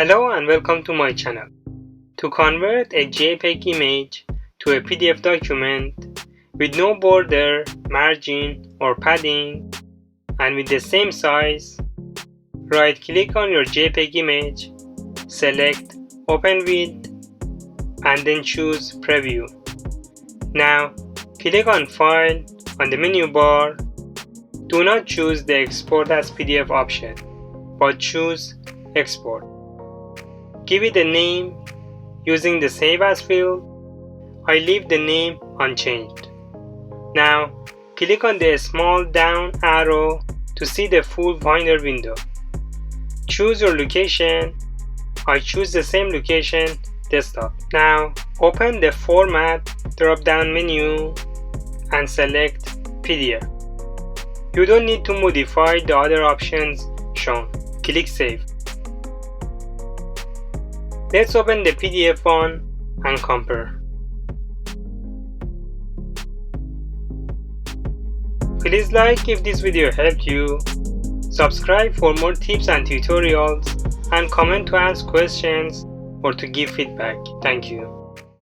Hello and welcome to my channel. To convert a JPEG image to a PDF document with no border, margin or padding and with the same size, right-click on your JPEG image, select Open With and then choose Preview. Now click on File on the menu bar. Do not choose the Export as PDF option, but choose Export. Give it a name using the Save As field. I leave the name unchanged. Now click on the small down arrow to see the full Finder window. Choose your location. I choose the same location, desktop. Now open the Format drop-down menu and select PDF. You don't need to modify the other options shown. Click Save. Let's open the PDF one and compare. Please like if this video helped you, subscribe for more tips and tutorials, and comment to ask questions or to give feedback. Thank you.